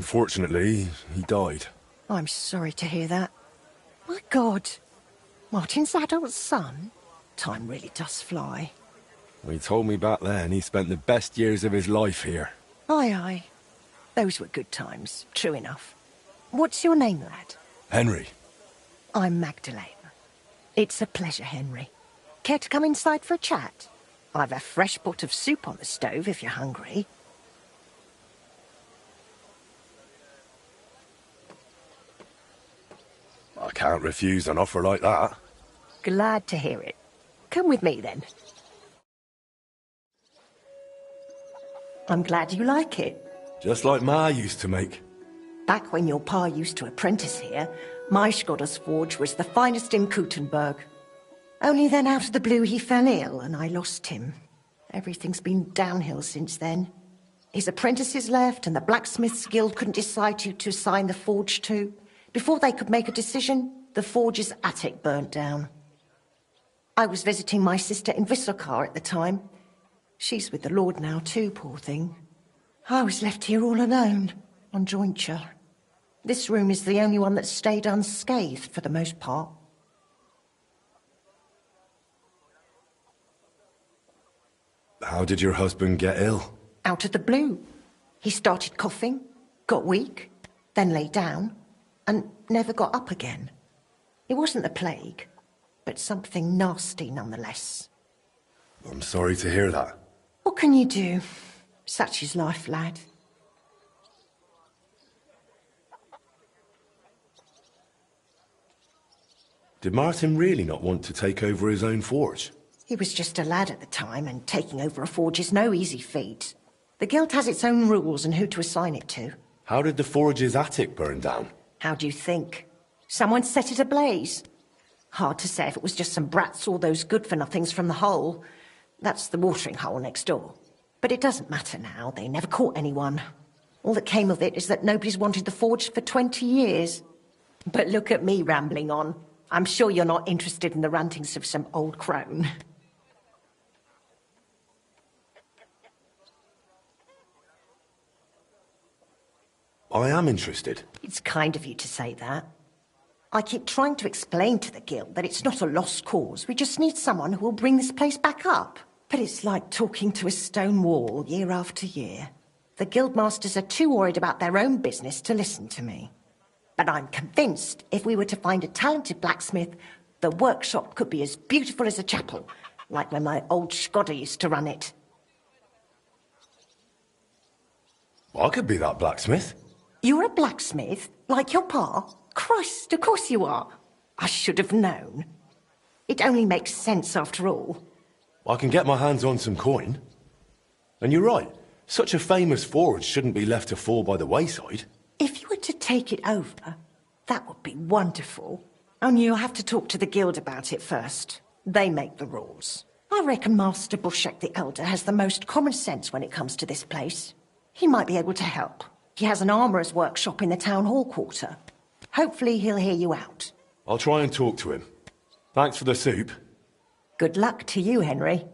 Unfortunately, he died. I'm sorry to hear that. My God. Martin's adult son? Time really does fly. He told me back then he spent the best years of his life here. Aye, aye. Those were good times, true enough. What's your name, lad? Henry. I'm Magdalene. It's a pleasure, Henry. Care to come inside for a chat? I've a fresh pot of soup on the stove if you're hungry. I can't refuse an offer like that. Glad to hear it. Come with me, then. I'm glad you like it. Just like Ma used to make. Back when your pa used to apprentice here, my Skodder's forge was the finest in Kuttenberg. Only then out of the blue he fell ill and I lost him. Everything's been downhill since then. His apprentices left and the Blacksmiths' Guild couldn't decide who to assign the forge to. Before they could make a decision, the forge's attic burnt down. I was visiting my sister in Visselkar at the time. She's with the Lord now too, poor thing. I was left here all alone, on jointure. This room is the only one that stayed unscathed for the most part. How did your husband get ill? Out of the blue. He started coughing, got weak, then lay down, and never got up again. It wasn't the plague, but something nasty nonetheless. I'm sorry to hear that. What can you do? Such is life, lad. Did Martin really not want to take over his own forge? He was just a lad at the time, and taking over a forge is no easy feat. The guild has its own rules and who to assign it to. How did the forge's attic burn down? How do you think? Someone set it ablaze. Hard to say if it was just some brats or those good-for-nothings from the hole. That's the watering hole next door. But it doesn't matter now. They never caught anyone. All that came of it is that nobody's wanted the forge for 20 years. But look at me rambling on. I'm sure you're not interested in the rantings of some old crone. I am interested. It's kind of you to say that. I keep trying to explain to the guild that it's not a lost cause. We just need someone who will bring this place back up. But it's like talking to a stone wall year after year. The guildmasters are too worried about their own business to listen to me. But I'm convinced if we were to find a talented blacksmith, the workshop could be as beautiful as a chapel, like when my old Skodder used to run it. I could be that blacksmith. You're a blacksmith? Like your pa? Christ, of course you are. I should have known. It only makes sense after all. I can get my hands on some coin. And you're right, such a famous forge shouldn't be left to fall by the wayside. If you were to take it over, that would be wonderful. Only you'll have to talk to the guild about it first. They make the rules. I reckon Master Bushek the Elder has the most common sense when it comes to this place. He might be able to help. He has an armourer's workshop in the town hall quarter. Hopefully he'll hear you out. I'll try and talk to him. Thanks for the soup. Good luck to you, Henry.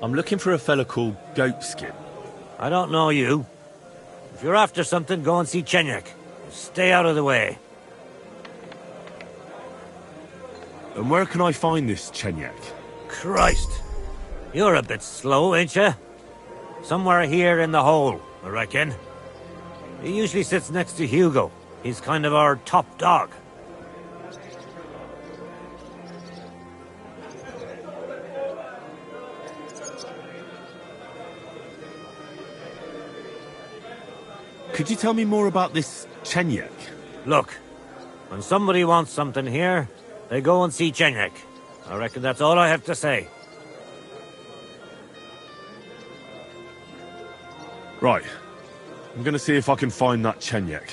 I'm looking for a fella called Goatskin. I don't know you. If you're after something, go and see Chenyek. Stay out of the way. And where can I find this Chenyek? Christ! You're a bit slow, ain't you? Somewhere here in the hole, I reckon. He usually sits next to Hugo. He's kind of our top dog. Could you tell me more about this Chenyek? Look, when somebody wants something here, they go and see Chenyek. I reckon that's all I have to say. Right. I'm gonna see if I can find that Chenyek.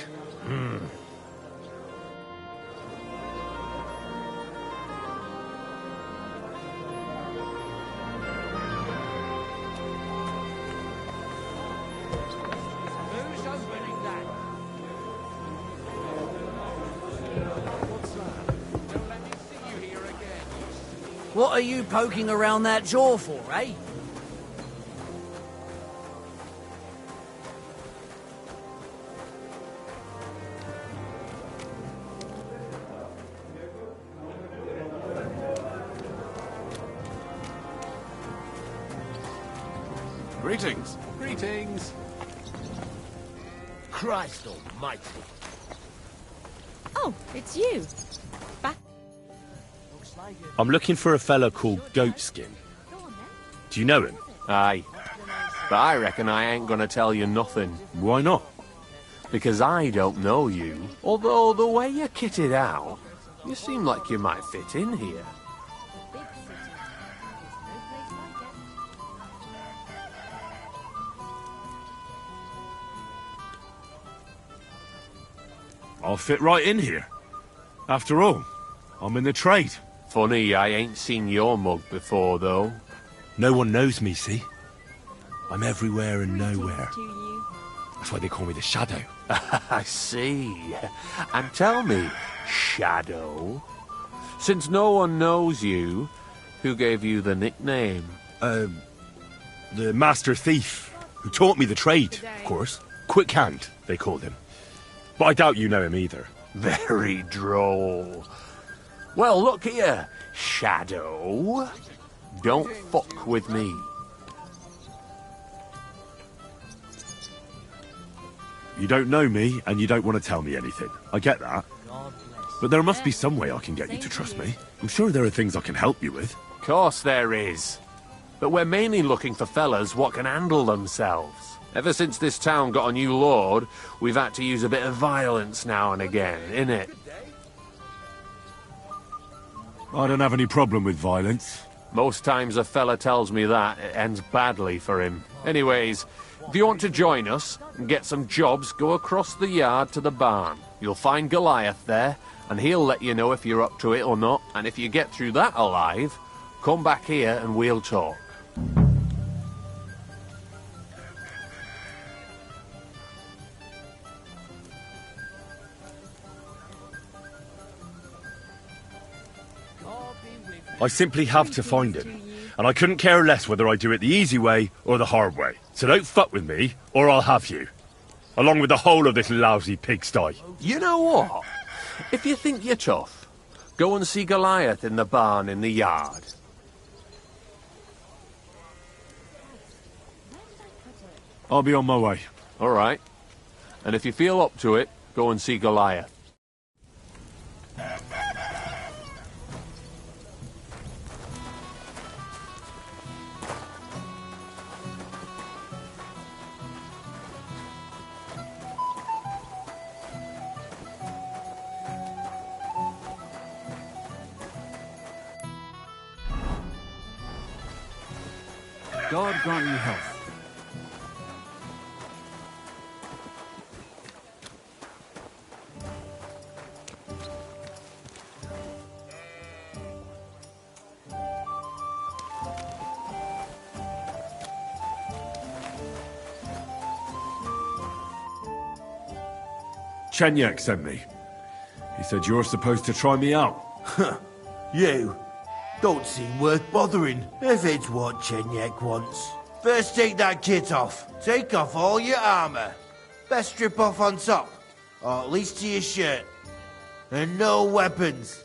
What are you poking around that jaw for, eh? Greetings. Greetings. Christ almighty. Oh, it's you. Back. I'm looking for a fella called Goatskin. Go on then. Do you know him? Aye. But I reckon I ain't gonna tell you nothing. Why not? Because I don't know you. Although the way you're kitted out, you seem like you might fit in here. Big city. There's no place like it. I'll fit right in here. After all, I'm in the trade. Funny, I ain't seen your mug before, though. No one knows me, see? I'm everywhere and nowhere. To you. That's why they call me the Shadow. I see. And tell me, Shadow, since no one knows you, who gave you the nickname? The Master Thief, who taught me the trade, of course. Quick Hand, they called him. But I doubt you know him either. Very droll. Well, look here, Shadow. Don't fuck with me. You don't know me, and you don't want to tell me anything. I get that. But there must be some way I can get you to trust me. I'm sure there are things I can help you with. Course there is. But we're mainly looking for fellas what can handle themselves. Ever since this town got a new lord, we've had to use a bit of violence now and again, innit? I don't have any problem with violence. Most times a fella tells me that, it ends badly for him. Anyways, if you want to join us and get some jobs, go across the yard to the barn. You'll find Goliath there, and he'll let you know if you're up to it or not. And if you get through that alive, come back here and we'll talk. I simply have to find him. And I couldn't care less whether I do it the easy way or the hard way. So don't fuck with me, or I'll have you. Along with the whole of this lousy pigsty. You know what? If you think you're tough, go and see Goliath in the barn in the yard. I'll be on my way. All right. And if you feel up to it, go and see Goliath. God grant you health. Chenyek sent me. He said you're supposed to try me out. You? Don't seem worth bothering, if it's what Chenyek wants. First take that kit off. Take off all your armor. Best strip off on top, or at least to your shirt. And no weapons.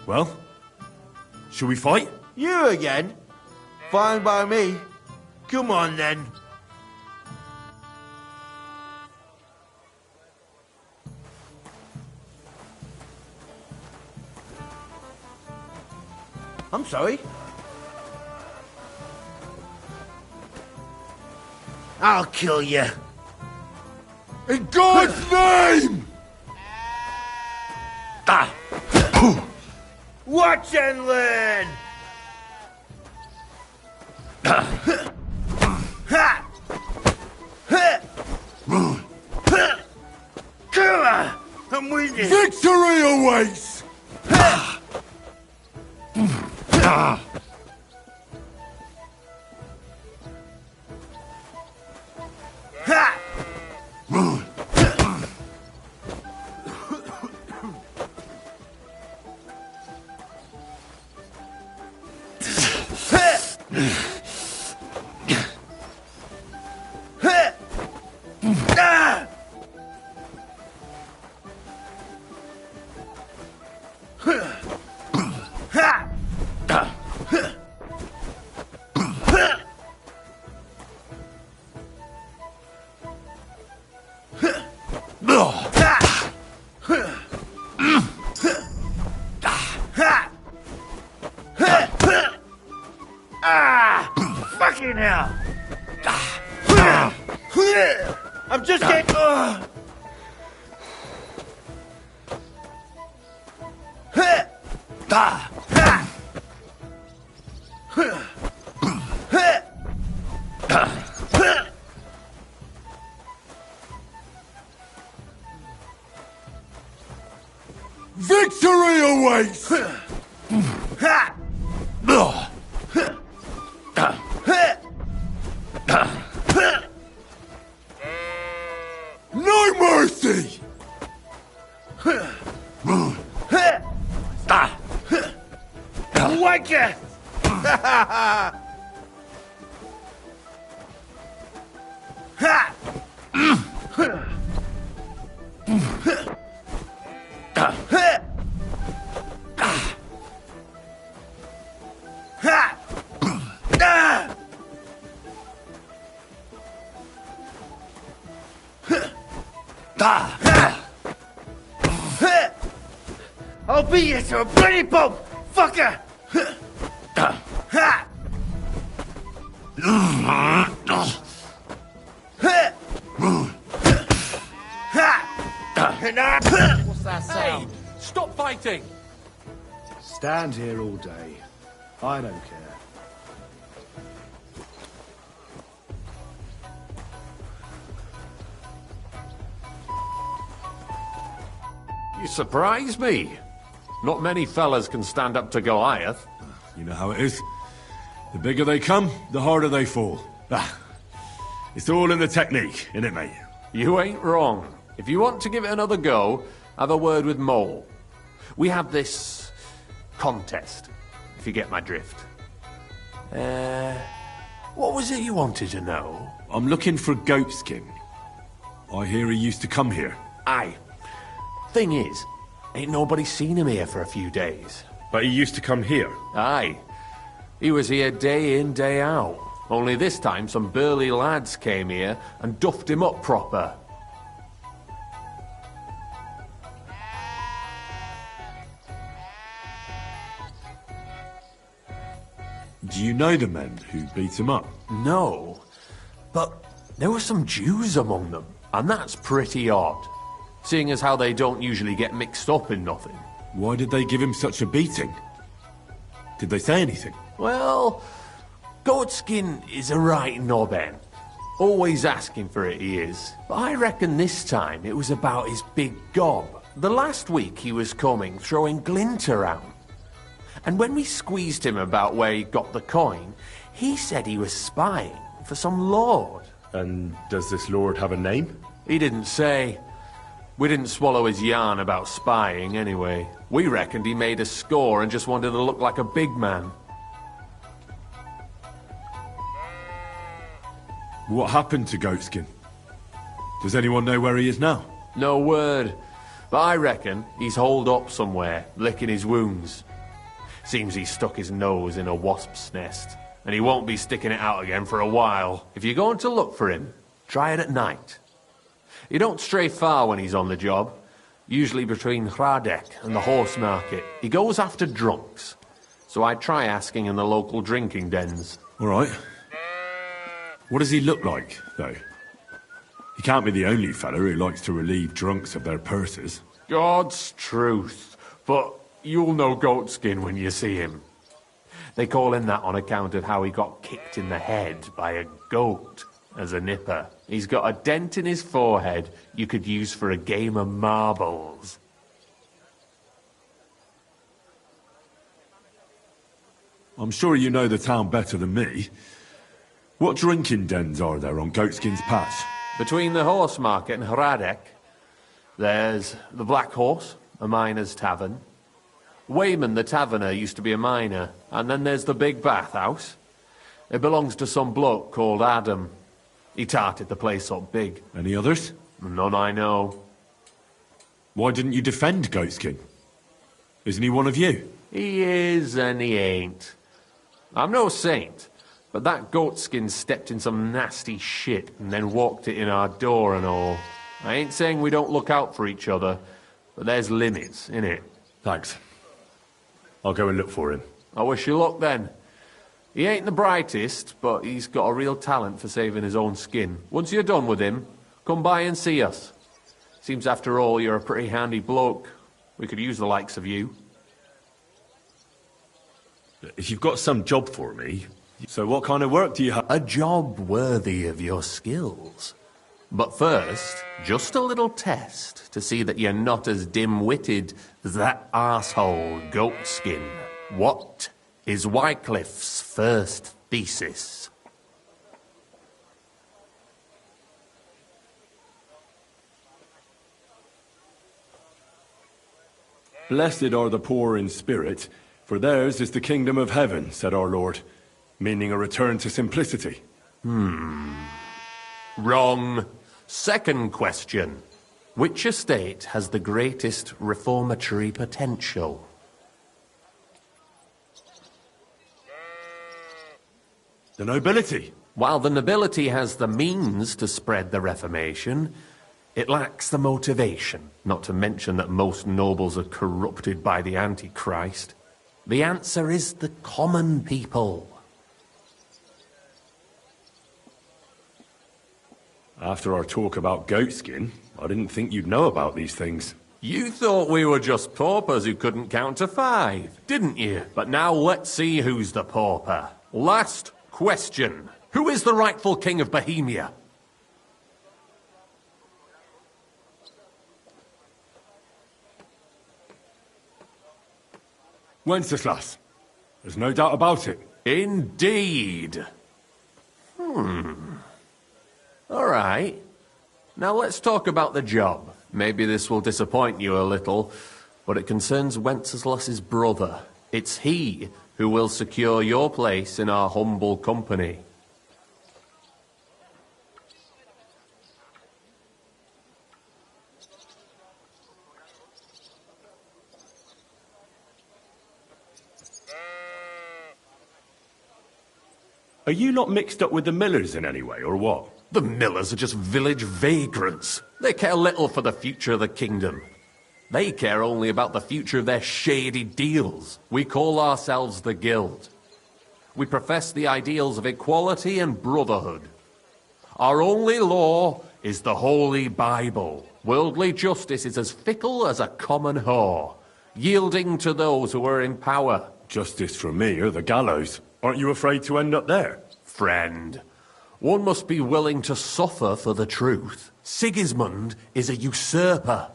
Well, shall we fight? You again? Fine by me. Come on then. I'm sorry. I'll kill you. In God's name! Ah! Watch and learn! I'm with you! Victory awaits! Fucking hell! I'm just getting... Victory awaits! No mercy! Wanker! I'll beat you to a bloody pulp, fucker! What's that sound? Stop fighting! Stand here all day. I don't care. You surprise me. Not many fellas can stand up to Goliath. You know how it is. The bigger they come, the harder they fall. It's all in the technique, innit, mate? You ain't wrong. If you want to give it another go, have a word with Mole. We have this contest, if you get my drift. What was it you wanted to know? I'm looking for Goatskin. I hear he used to come here. Aye. Thing is, ain't nobody seen him here for a few days. But he used to come here. Aye. He was here day in, day out. Only this time some burly lads came here and duffed him up proper. Do you know the men who beat him up? No, but there were some Jews among them, and that's pretty odd, seeing as how they don't usually get mixed up in nothing. Why did they give him such a beating? Did they say anything? Well, Goatskin is a right knobhead. Always asking for it, he is. But I reckon this time it was about his big gob. The last week he was coming, throwing glint around. And when we squeezed him about where he got the coin, he said he was spying for some lord. And does this lord have a name? He didn't say. We didn't swallow his yarn about spying anyway. We reckoned he made a score and just wanted to look like a big man. What happened to Goatskin? Does anyone know where he is now? No word. But I reckon he's holed up somewhere, licking his wounds. Seems he stuck his nose in a wasp's nest, and he won't be sticking it out again for a while. If you're going to look for him, try it at night. He don't stray far when he's on the job, usually between Hradek and the horse market. He goes after drunks, so I'd try asking in the local drinking dens. All right. What does he look like, though? He can't be the only fella who likes to relieve drunks of their purses. God's truth, but you'll know Goatskin when you see him. They call him that on account of how he got kicked in the head by a goat as a nipper. He's got a dent in his forehead you could use for a game of marbles. I'm sure you know the town better than me. What drinking dens are there on Goatskin's patch? Between the horse market and Hradek, there's the Black Horse, a miner's tavern. Wayman the taverner used to be a miner, and then there's the Big Bathhouse. It belongs to some bloke called Adam. He tarted the place up big. Any others? None I know. Why didn't you defend Goatskin? Isn't he one of you? He is and he ain't. I'm no saint, but that Goatskin stepped in some nasty shit and then walked it in our door and all. I ain't saying we don't look out for each other, but there's limits, innit? Thanks. I'll go and look for him. I wish you luck then. He ain't the brightest, but he's got a real talent for saving his own skin. Once you're done with him, come by and see us. Seems after all you're a pretty handy bloke. We could use the likes of you. If you've got some job for me, so what kind of work do you have? A job worthy of your skills. But first, just a little test to see that you're not as dim-witted as that arsehole Goatskin. What is Wycliffe's first thesis? Blessed are the poor in spirit, for theirs is the kingdom of heaven, said our Lord, meaning a return to simplicity. Wrong. Second question. Which estate has the greatest reformatory potential? The nobility. While the nobility has the means to spread the Reformation, it lacks the motivation, not to mention that most nobles are corrupted by the Antichrist. The answer is the common people. After our talk about Goatskin, I didn't think you'd know about these things. You thought we were just paupers who couldn't count to 5, didn't you? But now let's see who's the pauper. Last question. Who is the rightful king of Bohemia? Wenceslas. There's no doubt about it. Indeed. All right. Now let's talk about the job. Maybe this will disappoint you a little, but it concerns Wenceslas's brother. It's he who will secure your place in our humble company. Are you not mixed up with the Millers in any way, or what? The Millers are just village vagrants. They care little for the future of the kingdom. They care only about the future of their shady deals. We call ourselves the Guild. We profess the ideals of equality and brotherhood. Our only law is the Holy Bible. Worldly justice is as fickle as a common whore, yielding to those who are in power. Justice for me or the gallows. Aren't you afraid to end up there? Friend, one must be willing to suffer for the truth. Sigismund is a usurper.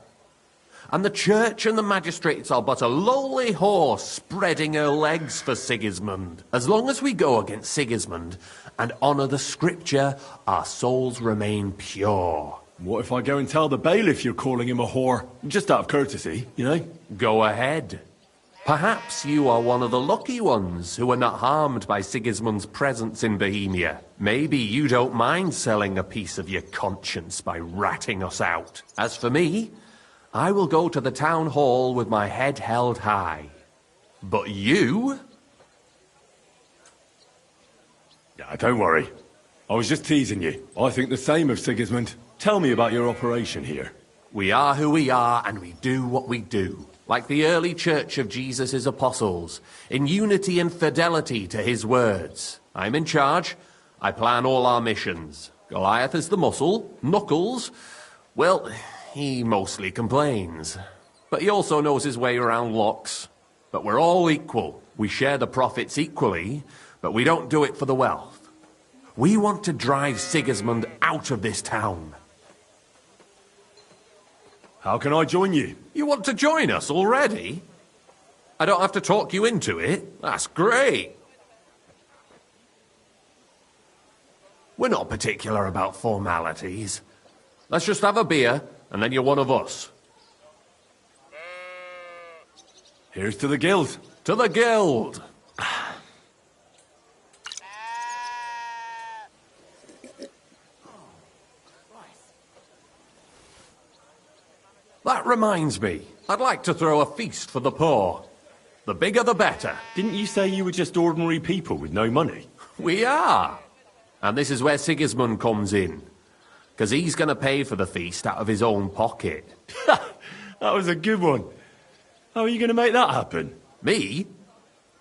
And the church and the magistrates are but a lowly horse spreading her legs for Sigismund. As long as we go against Sigismund and honour the scripture, our souls remain pure. What if I go and tell the bailiff you're calling him a whore? Just out of courtesy, you know? Go ahead. Perhaps you are one of the lucky ones who are not harmed by Sigismund's presence in Bohemia. Maybe you don't mind selling a piece of your conscience by ratting us out. As for me, I will go to the town hall with my head held high. But you? Yeah, don't worry. I was just teasing you. I think the same of Sigismund. Tell me about your operation here. We are who we are, and we do what we do. Like the early church of Jesus' apostles, in unity and fidelity to his words. I'm in charge. I plan all our missions. Goliath is the muscle. Knuckles, well, he mostly complains. But he also knows his way around locks. But we're all equal. We share the profits equally, but we don't do it for the wealth. We want to drive Sigismund out of this town. How can I join you? You want to join us already? I don't have to talk you into it. That's great. We're not particular about formalities. Let's just have a beer, and then you're one of us. Here's to the Guild. To the Guild! That reminds me, I'd like to throw a feast for the poor. The bigger the better. Didn't you say you were just ordinary people with no money? We are. And this is where Sigismund comes in. Because he's going to pay for the feast out of his own pocket. That was a good one. How are you going to make that happen? Me?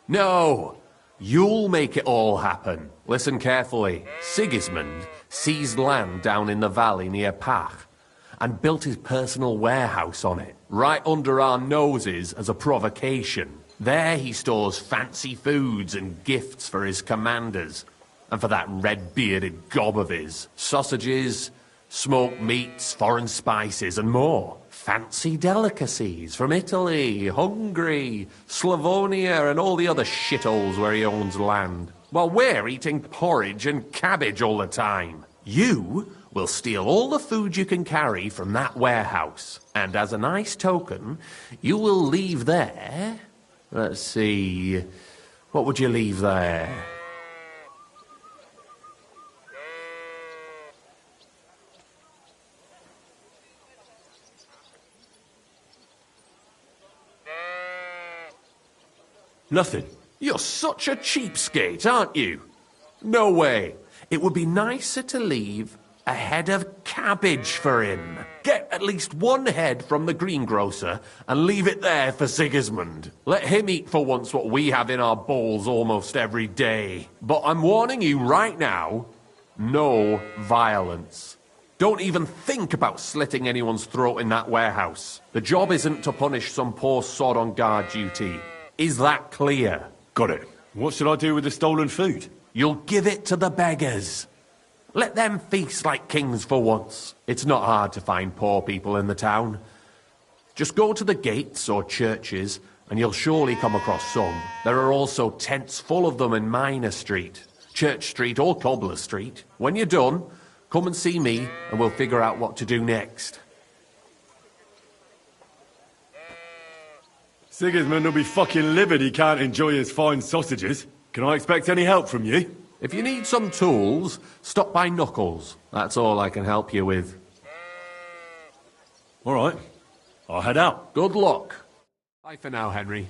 No. You'll make it all happen. Listen carefully. Sigismund seized land down in the valley near Pach and built his personal warehouse on it, right under our noses as a provocation. There he stores fancy foods and gifts for his commanders, and for that red-bearded gob of his. Sausages, smoked meats, foreign spices, and more. Fancy delicacies from Italy, Hungary, Slavonia, and all the other shitholes where he owns land. While we're eating porridge and cabbage all the time. You will steal all the food you can carry from that warehouse. And as a nice token, you will leave there... Let's see... What would you leave there? Nothing. You're such a cheapskate, aren't you? No way. It would be nicer to leave a head of cabbage for him. Get at least one head from the greengrocer and leave it there for Sigismund. Let him eat for once what we have in our bowls almost every day. But I'm warning you right now, no violence. Don't even think about slitting anyone's throat in that warehouse. The job isn't to punish some poor sod on guard duty. Is that clear? Got it. What should I do with the stolen food? You'll give it to the beggars. Let them feast like kings for once. It's not hard to find poor people in the town. Just go to the gates or churches, and you'll surely come across some. There are also tents full of them in Minor Street. Church Street or Cobbler Street. When you're done, come and see me and we'll figure out what to do next. Sigismund will be fucking livid he can't enjoy his fine sausages. Can I expect any help from you? If you need some tools, stop by Knuckles. That's all I can help you with. All right. I'll head out. Good luck. Bye for now, Henry.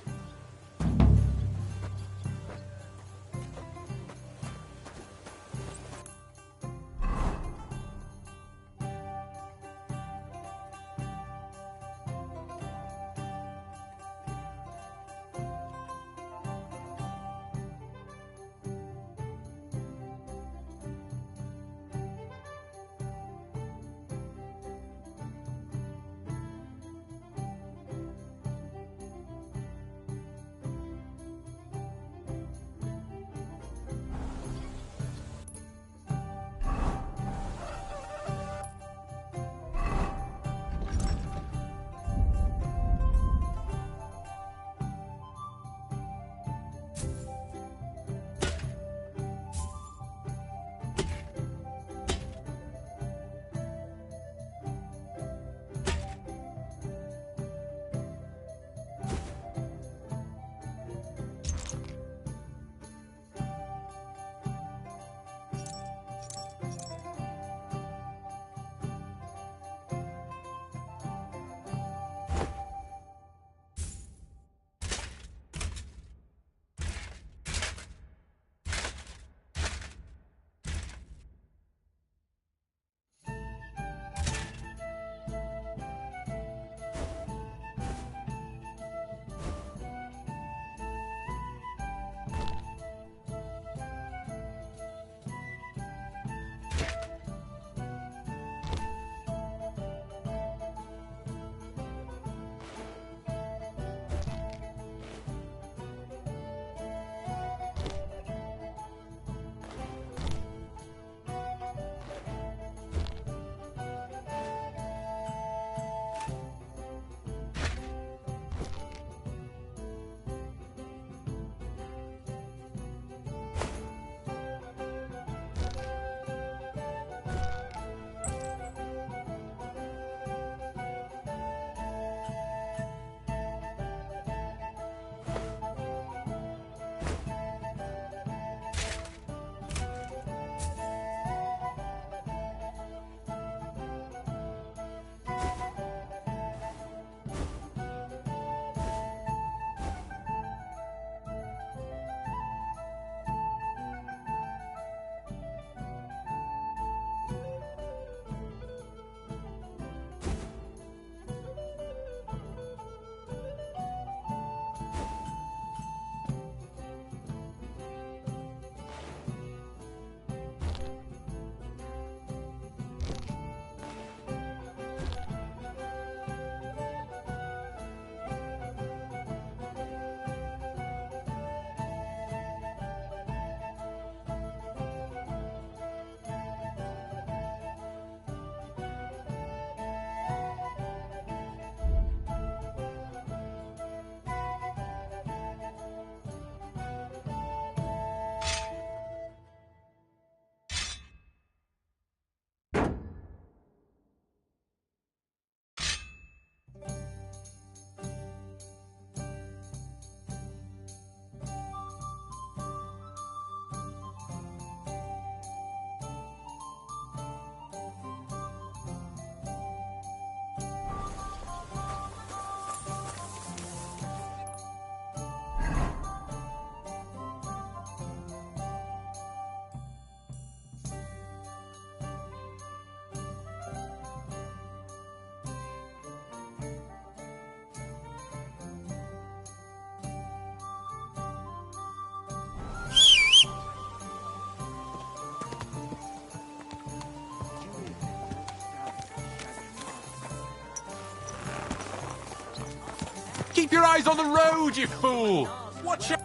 Keep your eyes on the road, you fool! Watch out!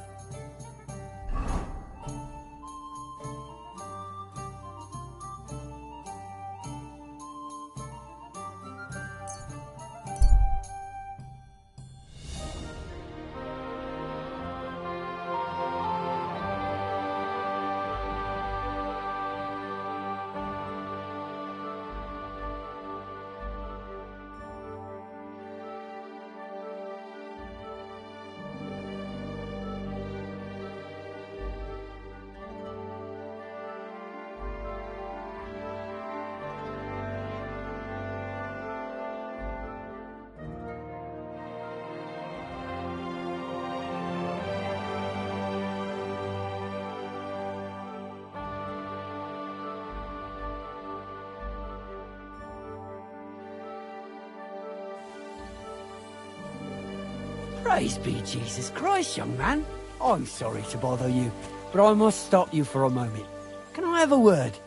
Praise be Jesus Christ, young man. I'm sorry to bother you, but I must stop you for a moment. Can I have a word?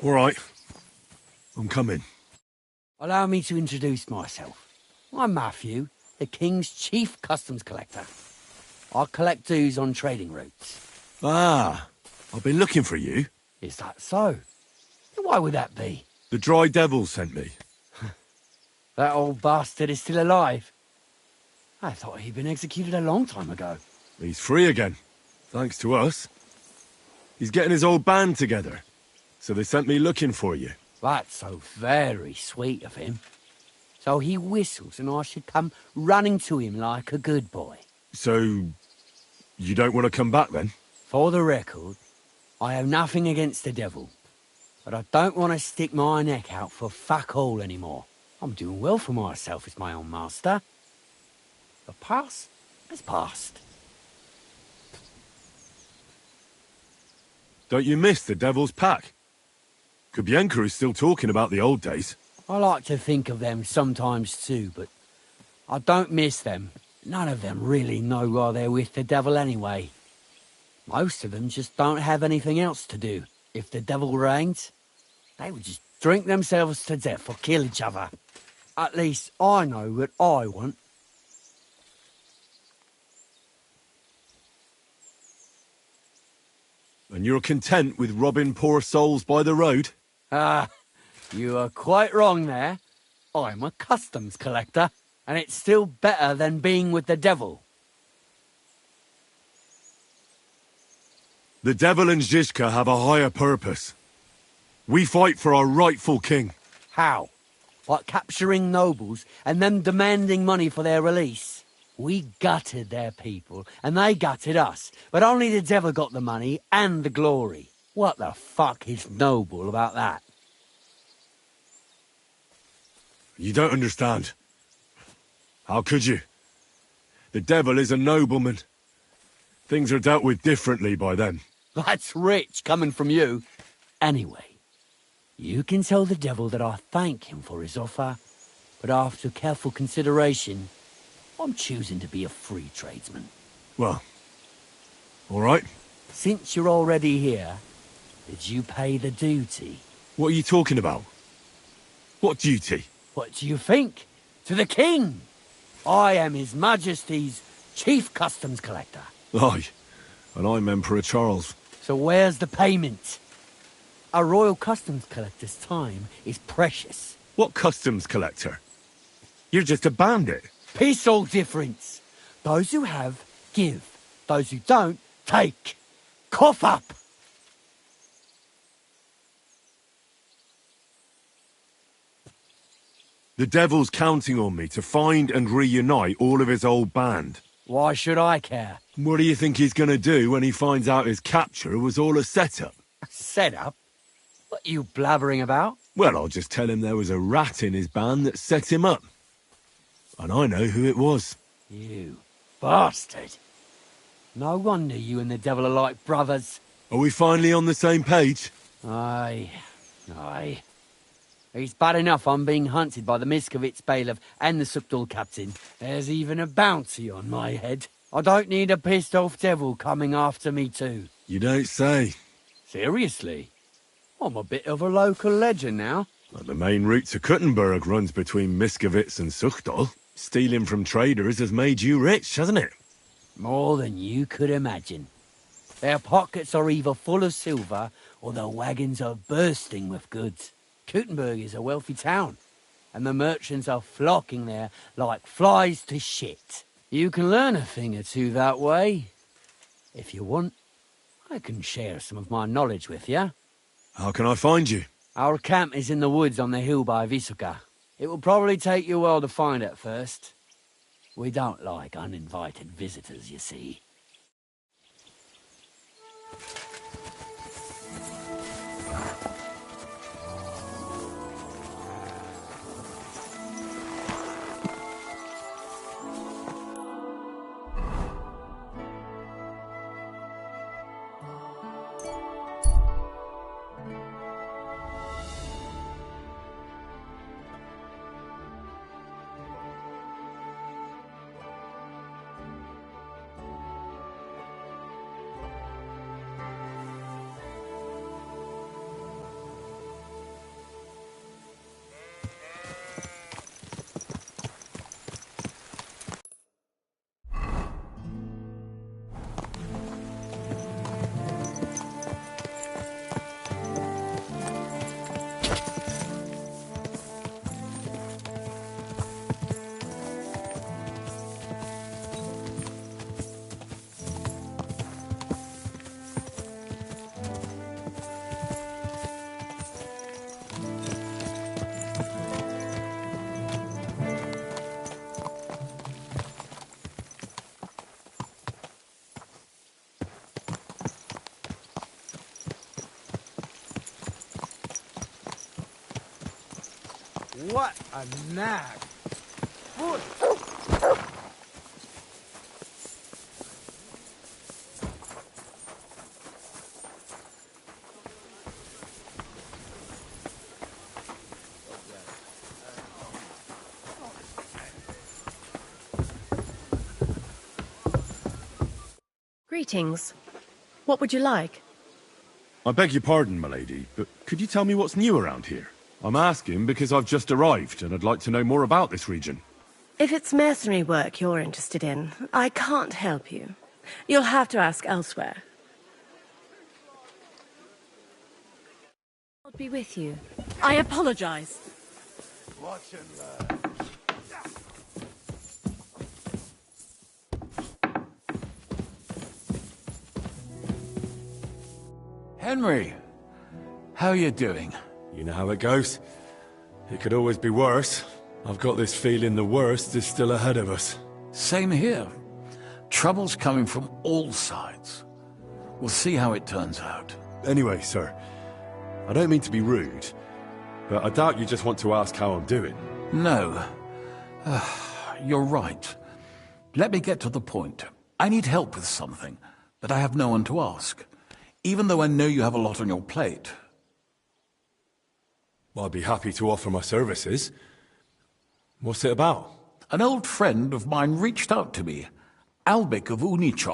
All right. I'm coming. Allow me to introduce myself. I'm Matthew, the King's chief customs collector. I collect dues on trading routes. Ah, I've been looking for you. Is that so? Why would that be? The Dry Devil sent me. That old bastard is still alive. I thought he'd been executed a long time ago. He's free again, thanks to us. He's getting his old band together, so they sent me looking for you. That's so very sweet of him. So he whistles and I should come running to him like a good boy. So, you don't want to come back then? For the record, I have nothing against the devil, but I don't want to stick my neck out for fuck all anymore. I'm doing well for myself as my own master. The past has passed. Don't you miss the Devil's Pack? Kubienka is still talking about the old days. I like to think of them sometimes too, but I don't miss them. None of them really know why they're with the devil anyway. Most of them just don't have anything else to do. If the devil reigns, they would just drink themselves to death or kill each other. At least I know what I want. And you're content with robbing poor souls by the road? Ah, you are quite wrong there. I'm a customs collector, and it's still better than being with the devil. The Devil and Zizka have a higher purpose. We fight for our rightful king. How? Like capturing nobles and them demanding money for their release? We gutted their people, and they gutted us, but only the devil got the money and the glory. What the fuck is noble about that? You don't understand. How could you? The devil is a nobleman. Things are dealt with differently by them. That's rich coming from you. Anyway, you can tell the devil that I thank him for his offer, but after careful consideration, I'm choosing to be a free tradesman. Well, all right. Since you're already here, did you pay the duty? What are you talking about? What duty? What do you think? To the king! I am His Majesty's chief customs collector. Aye, and I'm Emperor Charles. So where's the payment? A royal customs collector's time is precious. What customs collector? You're just a bandit. Peace all difference. Those who have, give. Those who don't, take. Cough up! The devil's counting on me to find and reunite all of his old band. Why should I care? What do you think he's gonna do when he finds out his capture was all a setup? Set up? What are you blabbering about? Well, I'll just tell him there was a rat in his band that set him up. And I know who it was. You bastard. No wonder you and the devil are like brothers. Are we finally on the same page? Aye. It's bad enough I'm being hunted by the Miskovitz bailiff and the Sukdal captain. There's even a bounty on my head. I don't need a pissed off devil coming after me too. You don't say. Seriously? I'm a bit of a local legend now. Well, the main route to Kuttenberg runs between Miskovitz and Suchdal. Stealing from traders has made you rich, hasn't it? More than you could imagine. Their pockets are either full of silver or their wagons are bursting with goods. Kuttenberg is a wealthy town, and the merchants are flocking there like flies to shit. You can learn a thing or two that way. If you want, I can share some of my knowledge with you. How can I find you? Our camp is in the woods on the hill by Visuka. It will probably take you a while to find it first. We don't like uninvited visitors, you see. What a nag! Greetings. What would you like? I beg your pardon, milady, but could you tell me what's new around here? I'm asking because I've just arrived, and I'd like to know more about this region. If it's mercenary work you're interested in, I can't help you. You'll have to ask elsewhere. I'll be with you. I apologize. Watch and learn. Henry, how you doing? You know how it goes. It could always be worse. I've got this feeling the worst is still ahead of us. Same here. Trouble's coming from all sides. We'll see how it turns out. Anyway, sir, I don't mean to be rude, but I doubt you just want to ask how I'm doing. No. You're right. Let me get to the point. I need help with something, but I have no one to ask. Even though I know you have a lot on your plate. Well, I'd be happy to offer my services. What's it about? An old friend of mine reached out to me, Albic of Unichop.